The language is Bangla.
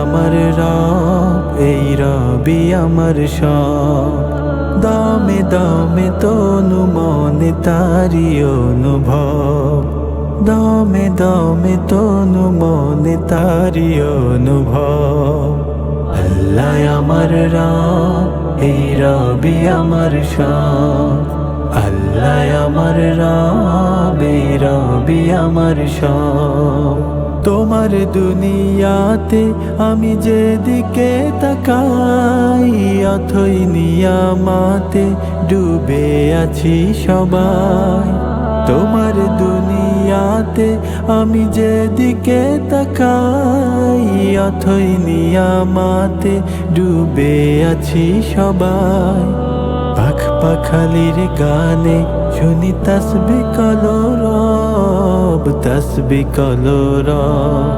আমার রব, এই রবি আমার সব। দমে দমে তনু মনে তারি অনুভব, দমে দমে তনু মনে তারি অনুভব। আল্লাহ আমার রব, এই রবি আমার সব। আল্লাহ আমার রব, এই রবি আমার সব। তোমার দুনিয়াতে আমি যেদিকে তাকাই, অথই নিয়ামাতে ডুবে আছি সবাই। তোমার দুনিয়াতে আমি যেদিকে তাকাই, অথই নিয়ামাতে ডুবে আছি সবাই। পাখ পাখালির গানে শুনি তাসবিহ কলো রব, তাসবিহ কলো রব।